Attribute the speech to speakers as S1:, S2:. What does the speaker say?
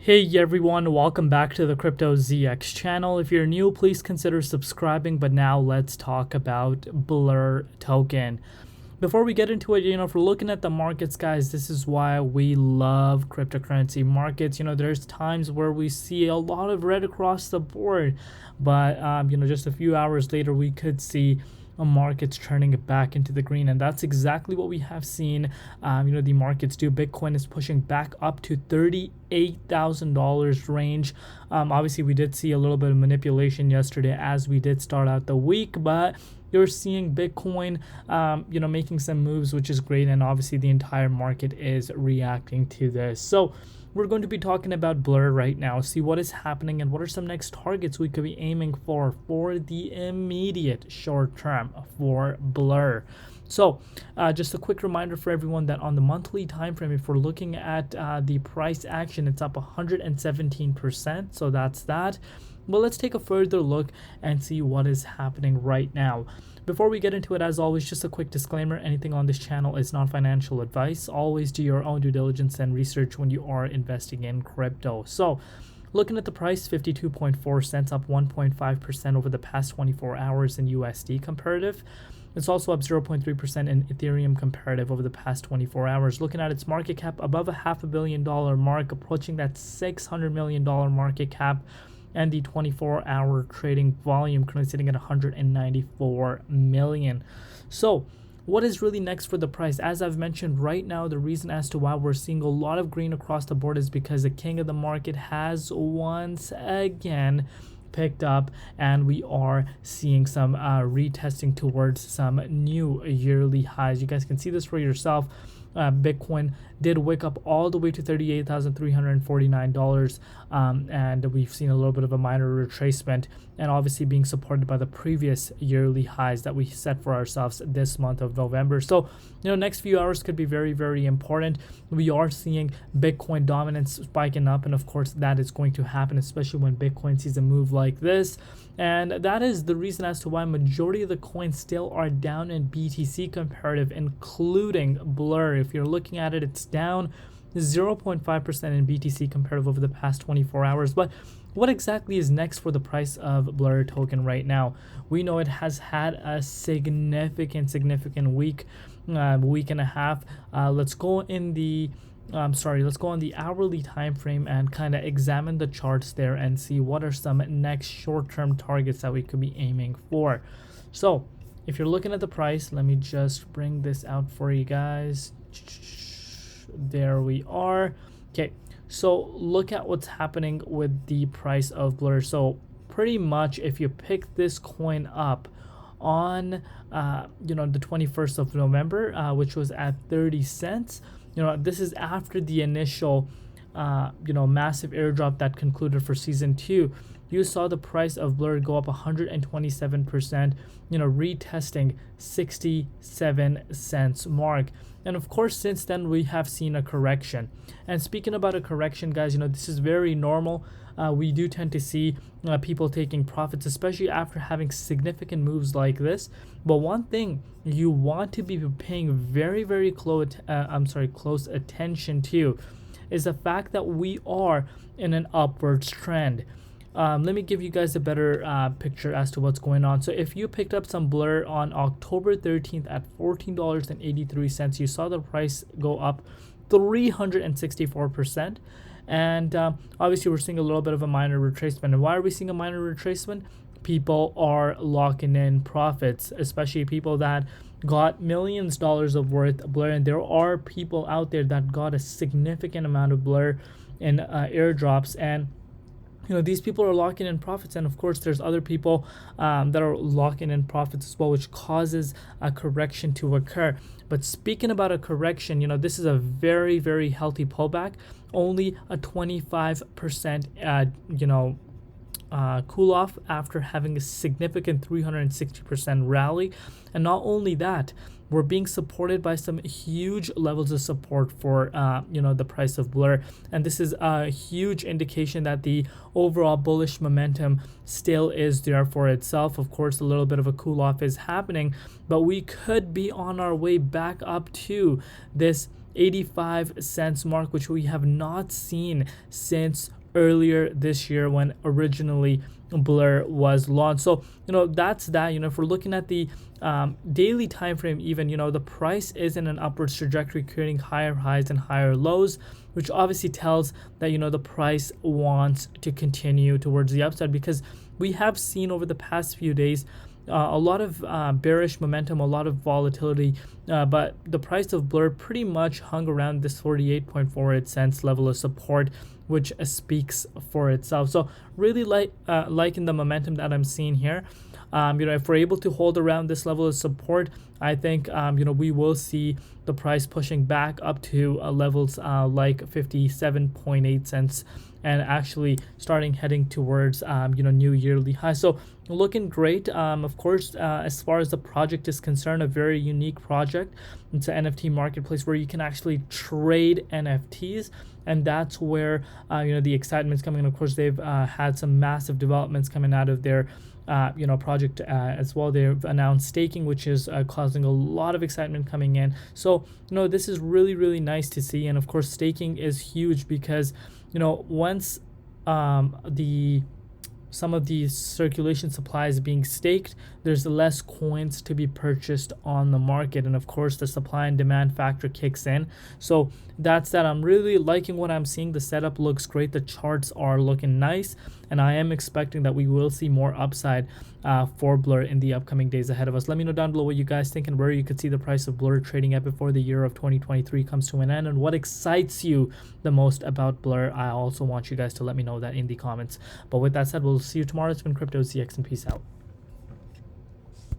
S1: Hey everyone, welcome back to the Crypto ZX channel. If you're new, please consider subscribing, but now let's talk about Blur token. Before we get into it, if we're looking at the markets, guys, this is why we love cryptocurrency markets. There's times where we see a lot of red across the board, but just a few hours later, we could see markets turning it back into the green, and that's exactly what we have seen. The markets do. Bitcoin is pushing back up to $38,000 range. Obviously, we did see a little bit of manipulation yesterday as we did start out the week, but you're seeing Bitcoin, making some moves, which is great, and obviously the entire market is reacting to this. So we're going to be talking about Blur right now, see what is happening and what are some next targets we could be aiming for the immediate short term for Blur. So just a quick reminder for everyone that on the monthly time frame, if we're looking at the price action, it's up 117%. So that's that. Well, let's take a further look and see what is happening right now. Before we get into it, as always, just a quick disclaimer: anything on this channel is not financial advice. Always do your own due diligence and research when you are investing in crypto. So looking at the price, 52.4 cents, up 1.5% over the past 24 hours in USD comparative. It's also up 0.3% in Ethereum comparative over the past 24 hours. Looking at its market cap, above a $500 million mark, approaching that $600 million market cap, and the 24-hour trading volume currently sitting at 194 million. So what is really next for the price? As I've mentioned, right now, the reason as to why we're seeing a lot of green across the board is because the king of the market has once again picked up, and we are seeing some retesting towards some new yearly highs. You guys can see this for yourself. Bitcoin did wake up all the way to $38,349, and we've seen a little bit of a minor retracement, and obviously being supported by the previous yearly highs that we set for ourselves this month of November. So next few hours could be very, very important. We are seeing Bitcoin dominance spiking up, and of course that is going to happen, especially when Bitcoin sees a move like this. And that is the reason as to why majority of the coins still are down in BTC comparative, including Blur. If you're looking at it, it's down 0.5% in BTC comparative over the past 24 hours. But what exactly is next for the price of Blur token right now? We know it has had a significant week and a half. Let's go on the hourly time frame and kind of examine the charts there and see what are some next short-term targets that we could be aiming for. So if you're looking at the price, let me just bring this out for you guys. There we are. Okay, so look at what's happening with the price of Blur. So pretty much if you pick this coin up on the 21st of November, which was at 30 cents, this is after the initial massive airdrop that concluded for season 2. You saw the price of Blur go up 127%, retesting 67 cents mark. And of course, since then, we have seen a correction. And speaking about a correction, guys, this is very normal. We do tend to see people taking profits, especially after having significant moves like this. But one thing you want to be paying very, very close attention to is the fact that we are in an upwards trend. Let me give you guys a better picture as to what's going on. So if you picked up some Blur on October 13th at $14.83, you saw the price go up 364%. And obviously we're seeing a little bit of a minor retracement. And why are we seeing a minor retracement? People are locking in profits, especially people that got millions of dollars of worth of Blur. And there are people out there that got a significant amount of Blur in airdrops, and these people are locking in profits. And of course there's other people that are locking in profits as well, which causes a correction to occur. But speaking about a correction, this is a very, very healthy pullback. Only a 25% cool off after having a significant 360% rally. And not only that, we're being supported by some huge levels of support for the price of Blur, and this is a huge indication that the overall bullish momentum still is there for itself. Of course, a little bit of a cool off is happening, but we could be on our way back up to this 85 cents mark, which we have not seen since earlier this year when originally Blur was launched. So that's that. If we're looking at the daily time frame, even the price is in an upwards trajectory, creating higher highs and higher lows, which obviously tells that the price wants to continue towards the upside, because we have seen over the past few days a lot of bearish momentum, a lot of volatility, but the price of Blur pretty much hung around this 48.48 cents level of support, which speaks for itself. So really liking the momentum that I'm seeing here. If we're able to hold around this level of support, I think we will see the price pushing back up to levels like 57.8 cents, and actually starting heading towards new yearly high. So looking great. Of course, as far as the project is concerned, a very unique project. It's an NFT marketplace where you can actually trade NFTs, and that's where the excitement's coming in. Of course, they've had some massive developments coming out of their project as well. They've announced staking, which is causing a lot of excitement coming in. So this is really, really nice to see. And of course, staking is huge because once some of these circulation supplies being staked, there's less coins to be purchased on the market, and of course the supply and demand factor kicks in. So that's that. I'm really liking what I'm seeing. The setup looks great, the charts are looking nice, and I am expecting that we will see more upside for Blur in the upcoming days ahead of us. Let me know down below what you guys think and where you could see the price of Blur trading at before the year of 2023 comes to an end, and what excites you the most about Blur. I also want you guys to let me know that in the comments. But with that said, we'll see you tomorrow. It's been Crypto ZX, and peace out.